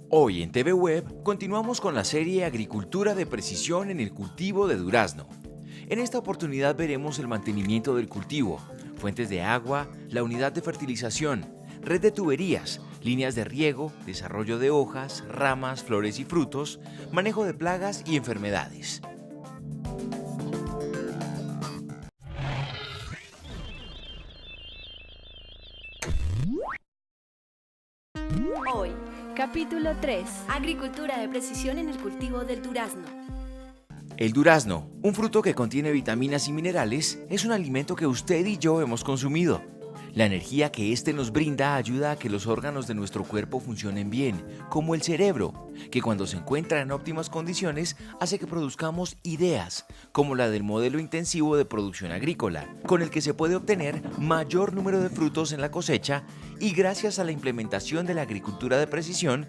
Hoy en TV Web continuamos con la serie Agricultura de Precisión en el cultivo de durazno. En esta oportunidad veremos el mantenimiento del cultivo, fuentes de agua, la unidad de fertilización, red de tuberías, líneas de riego, desarrollo de hojas, ramas, flores y frutos, manejo de plagas y enfermedades. Hoy, Capítulo 3. agricultura de precisión en el cultivo del durazno. El durazno, un fruto que contiene vitaminas y minerales, es un alimento que usted y yo hemos consumido. La energía que este nos brinda ayuda a que los órganos de nuestro cuerpo funcionen bien, como el cerebro, que cuando se encuentra en óptimas condiciones hace que produzcamos ideas, como la del modelo intensivo de producción agrícola, con el que se puede obtener mayor número de frutos en la cosecha y gracias a la implementación de la agricultura de precisión,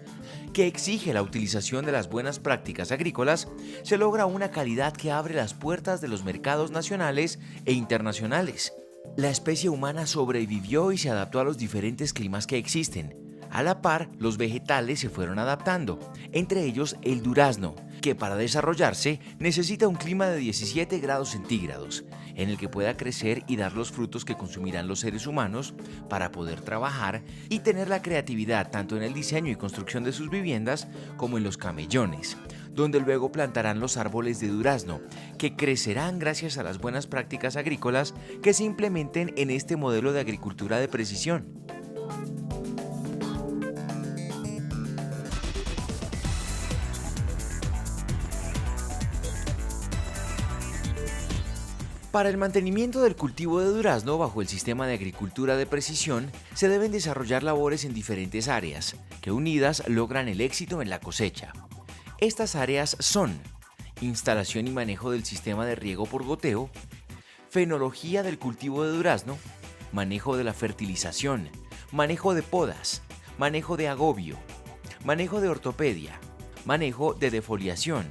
que exige la utilización de las buenas prácticas agrícolas, se logra una calidad que abre las puertas de los mercados nacionales e internacionales. La especie humana sobrevivió y se adaptó a los diferentes climas que existen. A la par, los vegetales se fueron adaptando, entre ellos el durazno, que para desarrollarse necesita un clima de 17 grados centígrados, en el que pueda crecer y dar los frutos que consumirán los seres humanos para poder trabajar y tener la creatividad tanto en el diseño y construcción de sus viviendas como en los camellones, donde luego plantarán los árboles de durazno, que crecerán gracias a las buenas prácticas agrícolas que se implementen en este modelo de agricultura de precisión. Para el mantenimiento del cultivo de durazno bajo el sistema de agricultura de precisión, se deben desarrollar labores en diferentes áreas, que unidas logran el éxito en la cosecha. Estas áreas son instalación y manejo del sistema de riego por goteo, fenología del cultivo de durazno, manejo de la fertilización, manejo de podas, manejo de agobio, manejo de ortopedia, manejo de defoliación,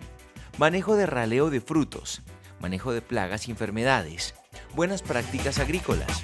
manejo de raleo de frutos, manejo de plagas y enfermedades, buenas prácticas agrícolas.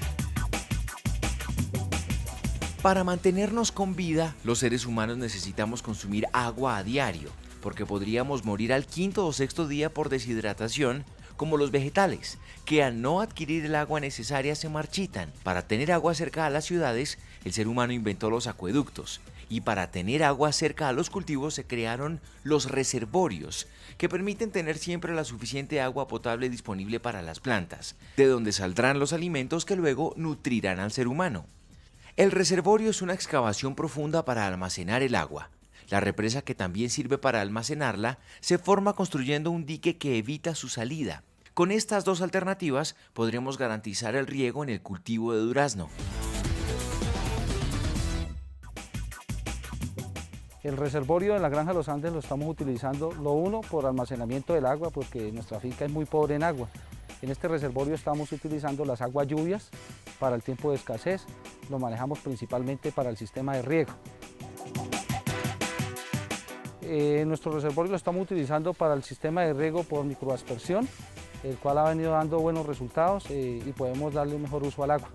Para mantenernos con vida, los seres humanos necesitamos consumir agua a diario, porque podríamos morir al quinto o sexto día por deshidratación, como los vegetales, que al no adquirir el agua necesaria se marchitan. Para tener agua cerca a las ciudades, el ser humano inventó los acueductos, y para tener agua cerca a los cultivos se crearon los reservorios, que permiten tener siempre la suficiente agua potable disponible para las plantas, de donde saldrán los alimentos que luego nutrirán al ser humano. El reservorio es una excavación profunda para almacenar el agua. La represa, que también sirve para almacenarla, se forma construyendo un dique que evita su salida. Con estas dos alternativas podremos garantizar el riego en el cultivo de durazno. El reservorio de la Granja Los Andes lo estamos utilizando, lo uno, por almacenamiento del agua, porque nuestra finca es muy pobre en agua. En este reservorio estamos utilizando las aguas lluvias para el tiempo de escasez, lo manejamos principalmente para el sistema de riego. Nuestro reservorio lo estamos utilizando para el sistema de riego por microaspersión, el cual ha venido dando buenos resultados y podemos darle un mejor uso al agua.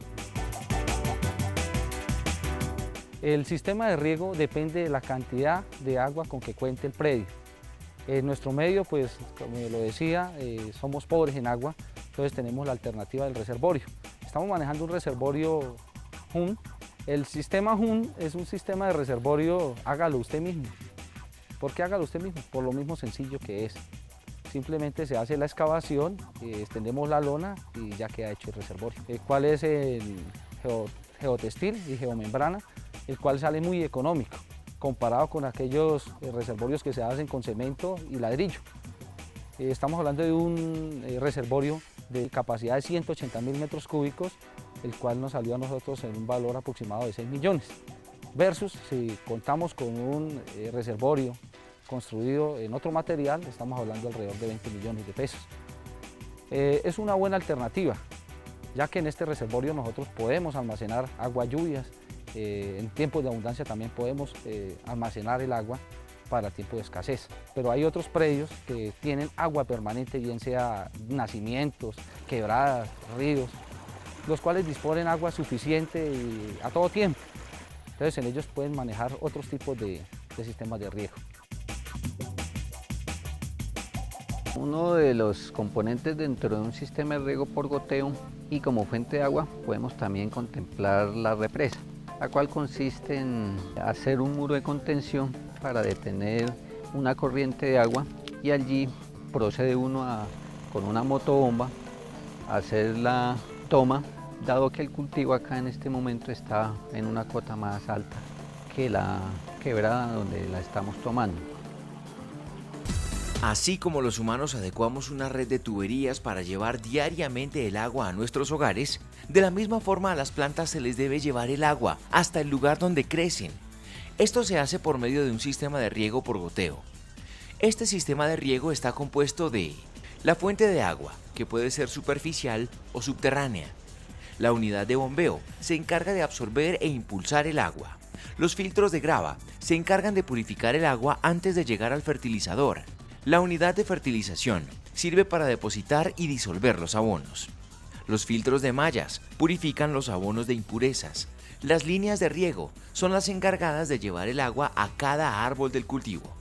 El sistema de riego depende de la cantidad de agua con que cuente el predio. En nuestro medio, pues, como lo decía, somos pobres en agua, entonces tenemos la alternativa del reservorio. Estamos manejando un reservorio HUN. El sistema HUN es un sistema de reservorio, hágalo usted mismo. ¿Por qué hágalo usted mismo? Por lo mismo sencillo que es. Simplemente se hace la excavación, extendemos la lona y ya queda hecho el reservorio. ¿Cuál es el geotextil y geomembrana? El cual sale muy económico, comparado con aquellos reservorios que se hacen con cemento y ladrillo. Estamos hablando de un reservorio de capacidad de 180.000 metros cúbicos, el cual nos salió a nosotros en un valor aproximado de 6 millones. Versus si contamos con un reservorio construido en otro material, estamos hablando alrededor de 20 millones de pesos. Es una buena alternativa, ya que en este reservorio nosotros podemos almacenar agua lluvias, en tiempos de abundancia también podemos almacenar el agua para tiempo de escasez. Pero hay otros predios que tienen agua permanente, bien sea nacimientos, quebradas, ríos, los cuales disponen agua suficiente y a todo tiempo. Entonces en ellos pueden manejar otros tipos de diferentes sistemas de riego. Uno de los componentes dentro de un sistema de riego por goteo y como fuente de agua podemos también contemplar la represa, la cual consiste en hacer un muro de contención para detener una corriente de agua y allí procede uno con una motobomba a hacer la toma, dado que el cultivo acá en este momento está en una cota más alta que la quebrada donde la estamos tomando. Así como los humanos adecuamos una red de tuberías para llevar diariamente el agua a nuestros hogares, de la misma forma a las plantas se les debe llevar el agua hasta el lugar donde crecen. Esto se hace por medio de un sistema de riego por goteo. Este sistema de riego está compuesto de la fuente de agua, que puede ser superficial o subterránea. La unidad de bombeo se encarga de absorber e impulsar el agua. Los filtros de grava se encargan de purificar el agua antes de llegar al fertilizador. La unidad de fertilización sirve para depositar y disolver los abonos. Los filtros de mallas purifican los abonos de impurezas. Las líneas de riego son las encargadas de llevar el agua a cada árbol del cultivo.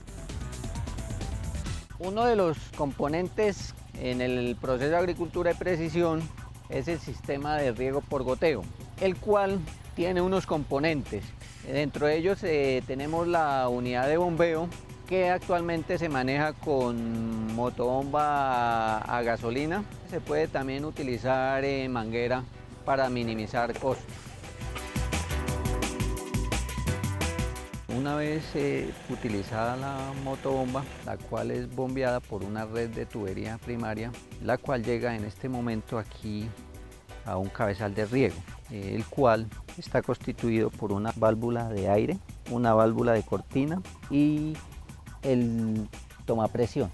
Uno de los componentes en el proceso de agricultura de precisión es el sistema de riego por goteo, el cual tiene unos componentes. Dentro de ellos tenemos la unidad de bombeo, que actualmente se maneja con motobomba a gasolina. Se puede también utilizar manguera para minimizar costos. Una vez utilizada la motobomba, la cual es bombeada por una red de tubería primaria, la cual llega en este momento aquí a un cabezal de riego, el cual está constituido por una válvula de aire, una válvula de cortina y el tomapresión.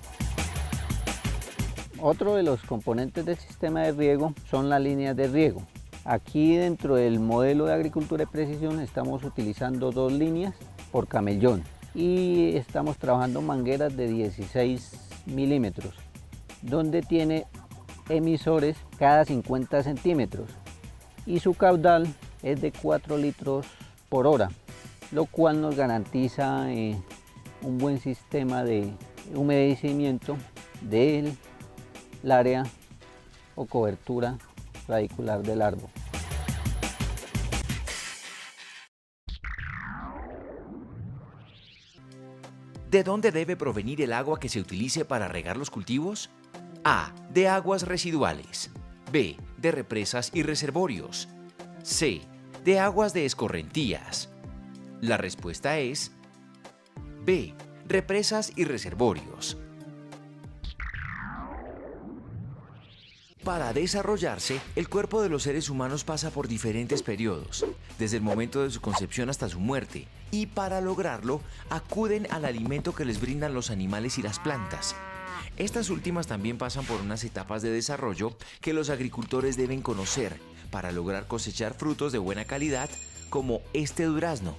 Otro de los componentes del sistema de riego son las líneas de riego. Aquí dentro del modelo de agricultura de precisión estamos utilizando 2 líneas por camellón y estamos trabajando mangueras de 16 milímetros, donde tiene emisores cada 50 centímetros y su caudal es de 4 litros por hora, lo cual nos garantiza un buen sistema de humedecimiento del área o cobertura radicular del árbol. ¿De dónde debe provenir el agua que se utilice para regar los cultivos? A. De aguas residuales. B. De represas y reservorios. C. De aguas de escorrentías. La respuesta es B. Represas y reservorios. Para desarrollarse, el cuerpo de los seres humanos pasa por diferentes periodos, desde el momento de su concepción hasta su muerte, y para lograrlo, acuden al alimento que les brindan los animales y las plantas. Estas últimas también pasan por unas etapas de desarrollo que los agricultores deben conocer para lograr cosechar frutos de buena calidad, como este durazno.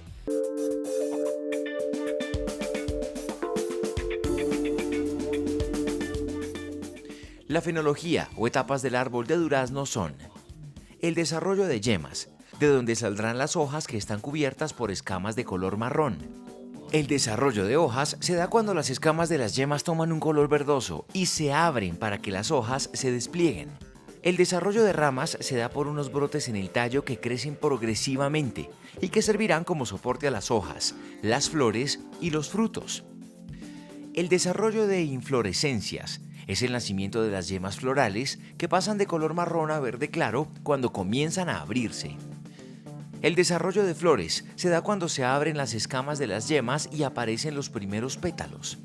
La fenología o etapas del árbol de durazno son el desarrollo de yemas, de donde saldrán las hojas que están cubiertas por escamas de color marrón. El desarrollo de hojas se da cuando las escamas de las yemas toman un color verdoso y se abren para que las hojas se desplieguen. El desarrollo de ramas se da por unos brotes en el tallo que crecen progresivamente y que servirán como soporte a las hojas, las flores y los frutos. El desarrollo de inflorescencias es el nacimiento de las yemas florales que pasan de color marrón a verde claro cuando comienzan a abrirse. El desarrollo de flores se da cuando se abren las escamas de las yemas y aparecen los primeros pétalos.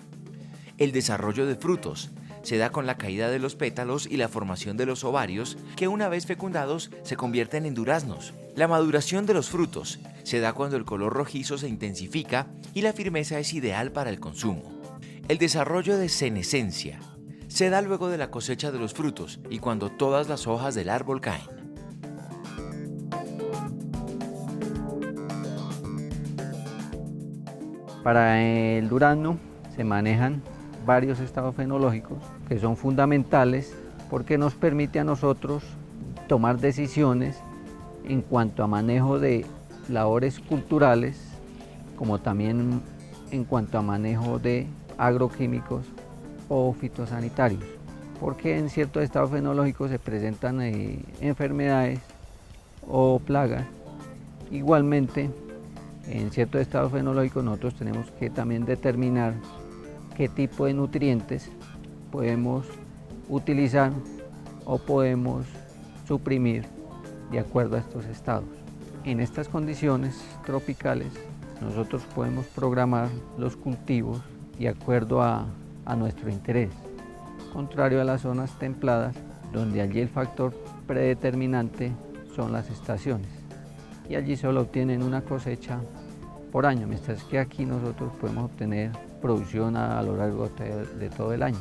El desarrollo de frutos se da con la caída de los pétalos y la formación de los ovarios que una vez fecundados se convierten en duraznos. La maduración de los frutos se da cuando el color rojizo se intensifica y la firmeza es ideal para el consumo. El desarrollo de senescencia se da luego de la cosecha de los frutos y cuando todas las hojas del árbol caen. Para el durazno se manejan varios estados fenológicos que son fundamentales porque nos permite a nosotros tomar decisiones en cuanto a manejo de labores culturales como también en cuanto a manejo de agroquímicos o fitosanitarios, porque en ciertos estados fenológicos se presentan enfermedades o plagas. Igualmente, en ciertos estados fenológicos nosotros tenemos que también determinar qué tipo de nutrientes podemos utilizar o podemos suprimir de acuerdo a estos estados. En estas condiciones tropicales nosotros podemos programar los cultivos de acuerdo a nuestro interés, contrario a las zonas templadas, donde allí el factor predeterminante son las estaciones y allí solo obtienen una cosecha por año, mientras que aquí nosotros podemos obtener producción a lo largo de todo el año.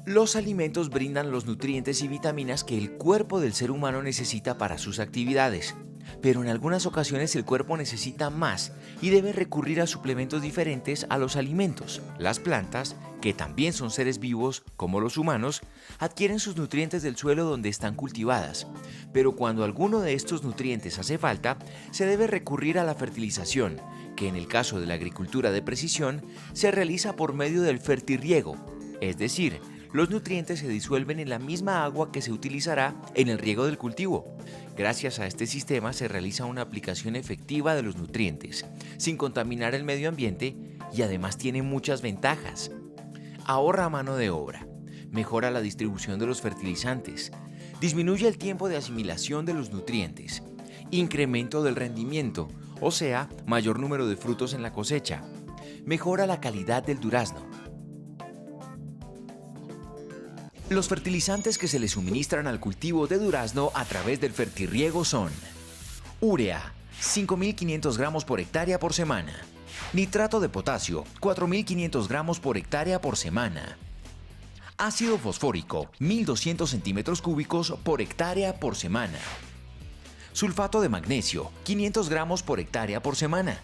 Los alimentos brindan los nutrientes y vitaminas que el cuerpo del ser humano necesita para sus actividades, pero en algunas ocasiones el cuerpo necesita más y debe recurrir a suplementos diferentes a los alimentos. Las plantas, que también son seres vivos como los humanos, adquieren sus nutrientes del suelo donde están cultivadas, pero cuando alguno de estos nutrientes hace falta, se debe recurrir a la fertilización, que en el caso de la agricultura de precisión se realiza por medio del fertirriego, es decir, los nutrientes se disuelven en la misma agua que se utilizará en el riego del cultivo. Gracias a este sistema se realiza una aplicación efectiva de los nutrientes, sin contaminar el medio ambiente y además tiene muchas ventajas. Ahorra mano de obra, mejora la distribución de los fertilizantes, disminuye el tiempo de asimilación de los nutrientes, incremento del rendimiento, o sea, mayor número de frutos en la cosecha, mejora la calidad del durazno. Los fertilizantes que se le suministran al cultivo de durazno a través del fertirriego son urea, 5.500 gramos por hectárea por semana, nitrato de potasio, 4.500 gramos por hectárea por semana, ácido fosfórico, 1.200 centímetros cúbicos por hectárea por semana, sulfato de magnesio, 500 gramos por hectárea por semana,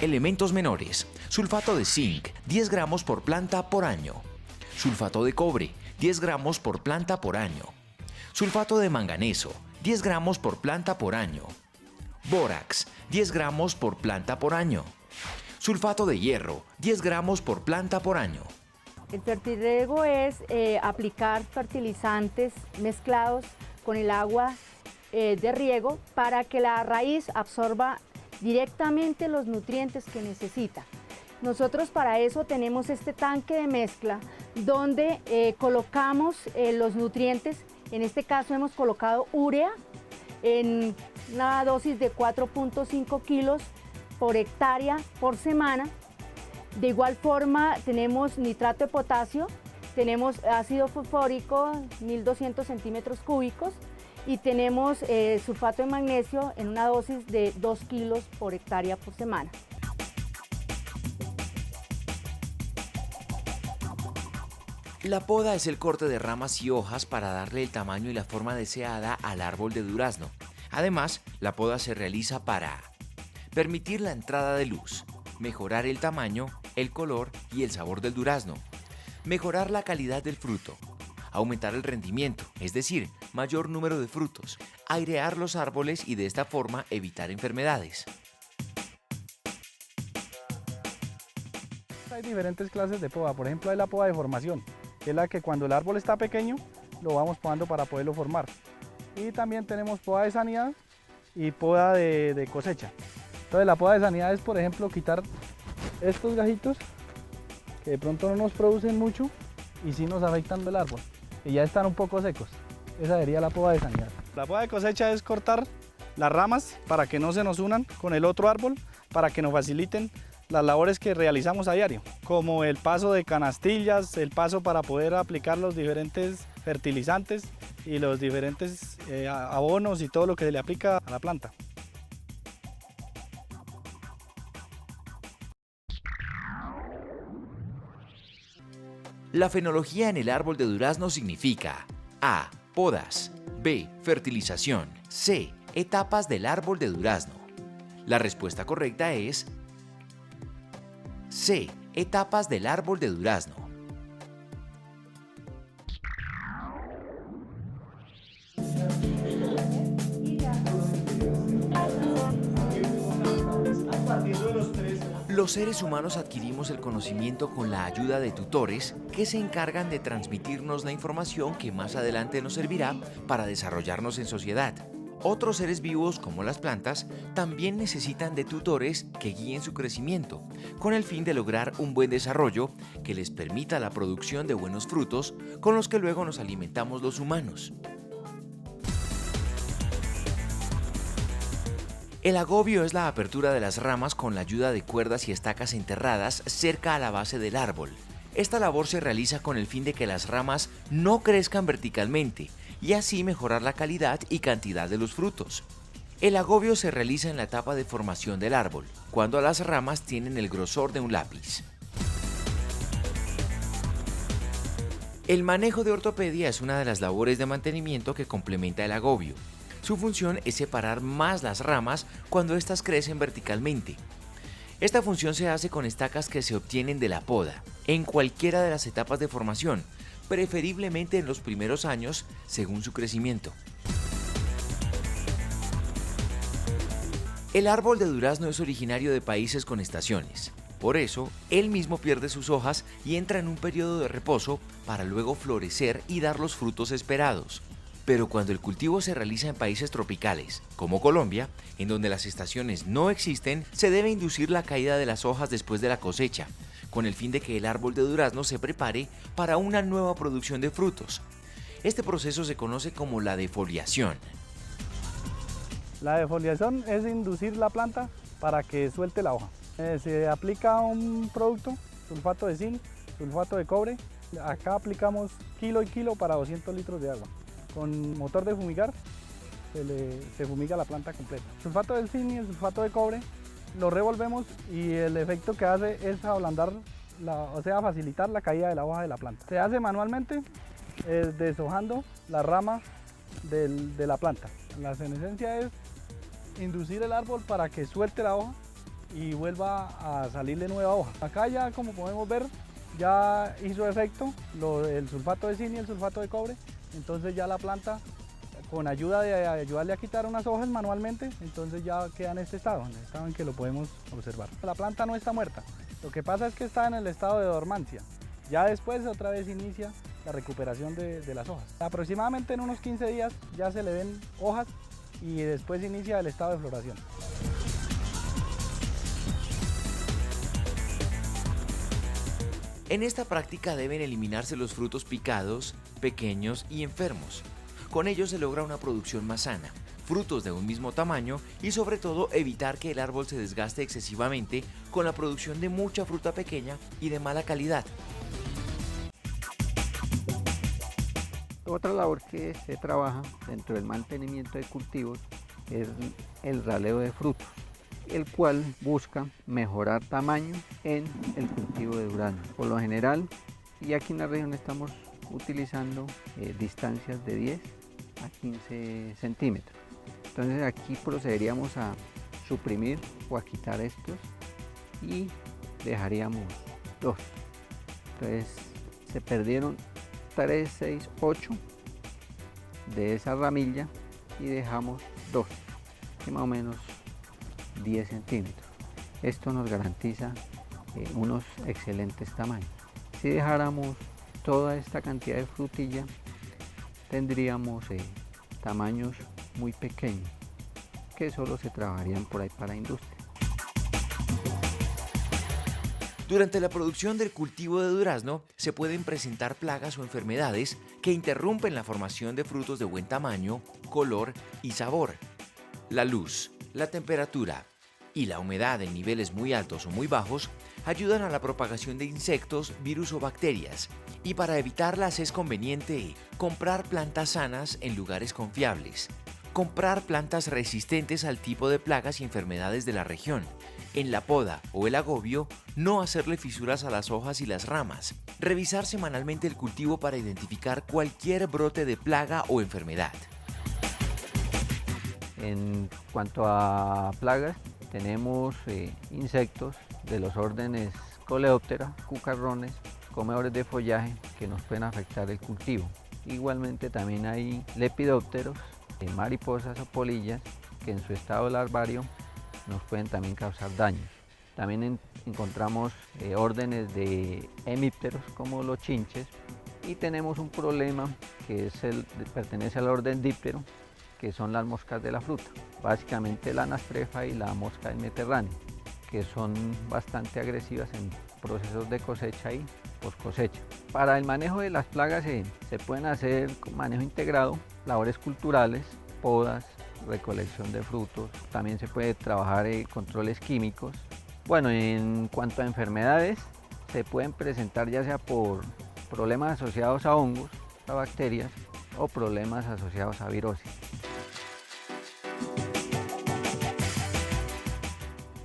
elementos menores, sulfato de zinc, 10 gramos por planta por año, sulfato de cobre, 10 gramos por planta por año, sulfato de manganeso, 10 gramos por planta por año, bórax, 10 gramos por planta por año, sulfato de hierro, 10 gramos por planta por año. El fertirriego es aplicar fertilizantes mezclados con el agua de riego para que la raíz absorba directamente los nutrientes que necesita. Nosotros para eso tenemos este tanque de mezcla donde colocamos los nutrientes. En este caso hemos colocado urea en una dosis de 4.5 kilos por hectárea por semana. De igual forma tenemos nitrato de potasio, tenemos ácido fosfórico 1.200 centímetros cúbicos y tenemos sulfato de magnesio en una dosis de 2 kilos por hectárea por semana. La poda es el corte de ramas y hojas para darle el tamaño y la forma deseada al árbol de durazno. Además, la poda se realiza para permitir la entrada de luz, mejorar el tamaño, el color y el sabor del durazno, mejorar la calidad del fruto, aumentar el rendimiento, es decir, mayor número de frutos, airear los árboles y de esta forma evitar enfermedades. Hay diferentes clases de poda, por ejemplo hay la poda de formación, que es la que cuando el árbol está pequeño lo vamos podando para poderlo formar. Y también tenemos poda de sanidad y poda de cosecha. Entonces la poda de sanidad es, por ejemplo, quitar estos gajitos que de pronto no nos producen mucho y sí nos afectan el árbol y ya están un poco secos. Esa sería la poda de sanidad. La poda de cosecha es cortar las ramas para que no se nos unan con el otro árbol, para que nos faciliten las labores que realizamos a diario, como el paso de canastillas, el paso para poder aplicar los diferentes fertilizantes y los diferentes abonos y todo lo que se le aplica a la planta. La fenología en el árbol de durazno significa A. Podas, B. Fertilización, C. Etapas del árbol de durazno. La respuesta correcta es C. Etapas del árbol de durazno. Los seres humanos adquirimos el conocimiento con la ayuda de tutores que se encargan de transmitirnos la información que más adelante nos servirá para desarrollarnos en sociedad. Otros seres vivos, como las plantas, también necesitan de tutores que guíen su crecimiento, con el fin de lograr un buen desarrollo que les permita la producción de buenos frutos con los que luego nos alimentamos los humanos. El agobio es la apertura de las ramas con la ayuda de cuerdas y estacas enterradas cerca a la base del árbol. Esta labor se realiza con el fin de que las ramas no crezcan verticalmente y así mejorar la calidad y cantidad de los frutos. El agobio se realiza en la etapa de formación del árbol, cuando las ramas tienen el grosor de un lápiz. El manejo de ortopedia es una de las labores de mantenimiento que complementa el agobio. Su función es separar más las ramas cuando éstas crecen verticalmente. Esta función se hace con estacas que se obtienen de la poda, en cualquiera de las etapas de formación, preferiblemente en los primeros años según su crecimiento. El árbol de durazno es originario de países con estaciones. Por eso, él mismo pierde sus hojas y entra en un periodo de reposo para luego florecer y dar los frutos esperados. Pero cuando el cultivo se realiza en países tropicales, como Colombia, en donde las estaciones no existen, se debe inducir la caída de las hojas después de la cosecha, con el fin de que el árbol de durazno se prepare para una nueva producción de frutos. Este proceso se conoce como la defoliación. La defoliación es inducir la planta para que suelte la hoja. Se aplica un producto, sulfato de zinc, sulfato de cobre. Acá aplicamos kilo y kilo para 200 litros de agua. Con motor de fumigar se fumiga la planta completa. El sulfato de zinc y el sulfato de cobre lo revolvemos y el efecto que hace es ablandar, facilitar la caída de la hoja de la planta. Se hace manualmente deshojando la rama de la planta. La esencia es inducir el árbol para que suelte la hoja y vuelva a salirle nueva hoja. Acá ya, como podemos ver, ya hizo efecto el sulfato de zinc y el sulfato de cobre. Entonces ya la planta, con ayuda de ayudarle a quitar unas hojas manualmente, entonces ya queda en este estado en que lo podemos observar. La planta no está muerta, lo que pasa es que está en el estado de dormancia. Ya después otra vez inicia la recuperación de las hojas. Aproximadamente en unos 15 días ya se le ven hojas y después inicia el estado de floración. En esta práctica deben eliminarse los frutos picados, pequeños y enfermos. Con ello se logra una producción más sana, frutos de un mismo tamaño y sobre todo evitar que el árbol se desgaste excesivamente con la producción de mucha fruta pequeña y de mala calidad. Otra labor que se trabaja dentro del mantenimiento de cultivos es el raleo de frutos, el cual busca mejorar tamaño en el cultivo de durazno. Por lo general, y aquí en la región estamos utilizando distancias de 10 a 15 centímetros. Entonces aquí procederíamos a suprimir o a quitar estos y dejaríamos 2. Entonces se perdieron 3, 6, 8 de esa ramilla y dejamos 2, que más o menos 10 centímetros. Esto nos garantiza unos excelentes tamaños. Si dejáramos toda esta cantidad de frutilla, tendríamos tamaños muy pequeños que solo se trabajarían por ahí para industria. Durante la producción del cultivo de durazno se pueden presentar plagas o enfermedades que interrumpen la formación de frutos de buen tamaño, color y sabor. La luz, la temperatura y la humedad en niveles muy altos o muy bajos ayudan a la propagación de insectos, virus o bacterias, y para evitarlas es conveniente comprar plantas sanas en lugares confiables, comprar plantas resistentes al tipo de plagas y enfermedades de la región. En la poda o el agobio, no hacerle fisuras a las hojas y las ramas. Revisar semanalmente el cultivo para identificar cualquier brote de plaga o enfermedad. En cuanto a plagas, tenemos insectos de los órdenes Coleóptera, cucarrones, comedores de follaje que nos pueden afectar el cultivo. Igualmente también hay lepidópteros, mariposas o polillas que en su estado larvario nos pueden también causar daños. También encontramos órdenes de hemípteros como los chinches, y tenemos un problema que pertenece al orden díptero, que son las moscas de la fruta, básicamente la anastrefa y la mosca del Mediterráneo, que son bastante agresivas en procesos de cosecha y post cosecha. Para el manejo de las plagas se pueden hacer con manejo integrado, labores culturales, podas, recolección de frutos, también se puede trabajar controles químicos. Bueno, en cuanto a enfermedades, se pueden presentar ya sea por problemas asociados a hongos, a bacterias, o problemas asociados a virosis.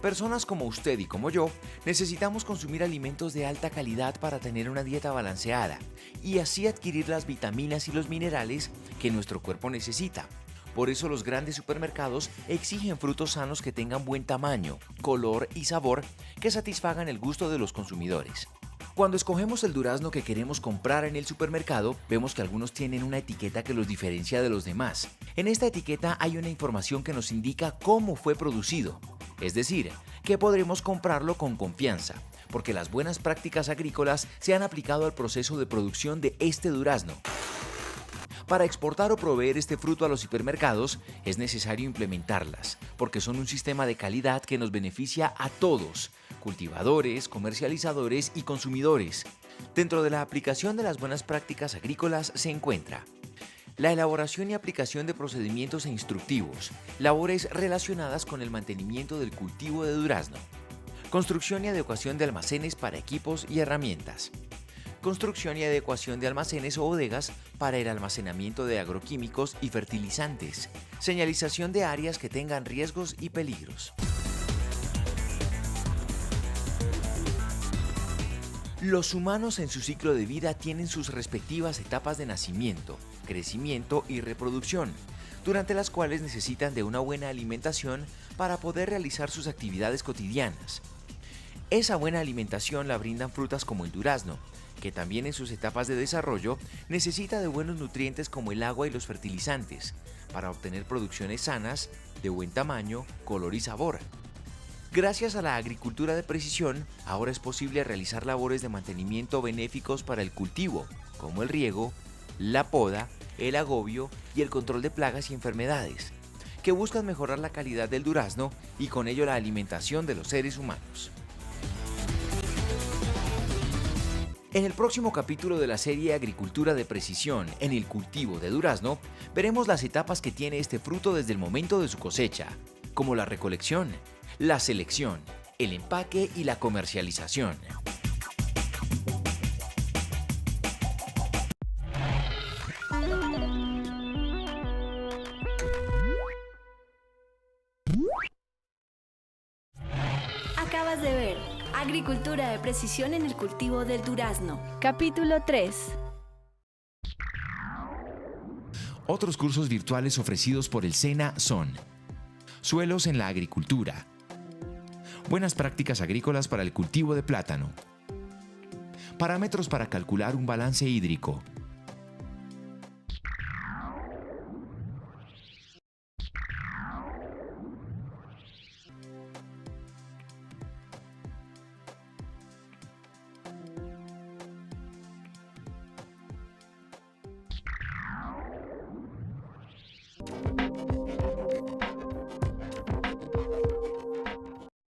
Personas como usted y como yo necesitamos consumir alimentos de alta calidad para tener una dieta balanceada y así adquirir las vitaminas y los minerales que nuestro cuerpo necesita. Por eso los grandes supermercados exigen frutos sanos que tengan buen tamaño, color y sabor que satisfagan el gusto de los consumidores. Cuando escogemos el durazno que queremos comprar en el supermercado, vemos que algunos tienen una etiqueta que los diferencia de los demás. En esta etiqueta hay una información que nos indica cómo fue producido, es decir, que podremos comprarlo con confianza, porque las buenas prácticas agrícolas se han aplicado al proceso de producción de este durazno. Para exportar o proveer este fruto a los hipermercados es necesario implementarlas, porque son un sistema de calidad que nos beneficia a todos, cultivadores, comercializadores y consumidores. Dentro de la aplicación de las buenas prácticas agrícolas se encuentra la elaboración y aplicación de procedimientos e instructivos, labores relacionadas con el mantenimiento del cultivo de durazno, construcción y adecuación de almacenes para equipos y herramientas, construcción y adecuación de almacenes o bodegas para el almacenamiento de agroquímicos y fertilizantes, señalización de áreas que tengan riesgos y peligros. Los humanos en su ciclo de vida tienen sus respectivas etapas de nacimiento, crecimiento y reproducción, durante las cuales necesitan de una buena alimentación para poder realizar sus actividades cotidianas. Esa buena alimentación la brindan frutas como el durazno, que también en sus etapas de desarrollo necesita de buenos nutrientes como el agua y los fertilizantes, para obtener producciones sanas, de buen tamaño, color y sabor. Gracias a la agricultura de precisión, ahora es posible realizar labores de mantenimiento benéficos para el cultivo, como el riego, la poda, el agobio y el control de plagas y enfermedades, que buscan mejorar la calidad del durazno y con ello la alimentación de los seres humanos. En el próximo capítulo de la serie Agricultura de Precisión en el cultivo de durazno, veremos las etapas que tiene este fruto desde el momento de su cosecha, como la recolección, la selección, el empaque y la comercialización. Acabas de ver Agricultura de Precisión en el cultivo del durazno. Capítulo 3. Otros cursos virtuales ofrecidos por el SENA son Suelos en la agricultura, Buenas prácticas agrícolas para el cultivo de plátano, Parámetros para calcular un balance hídrico,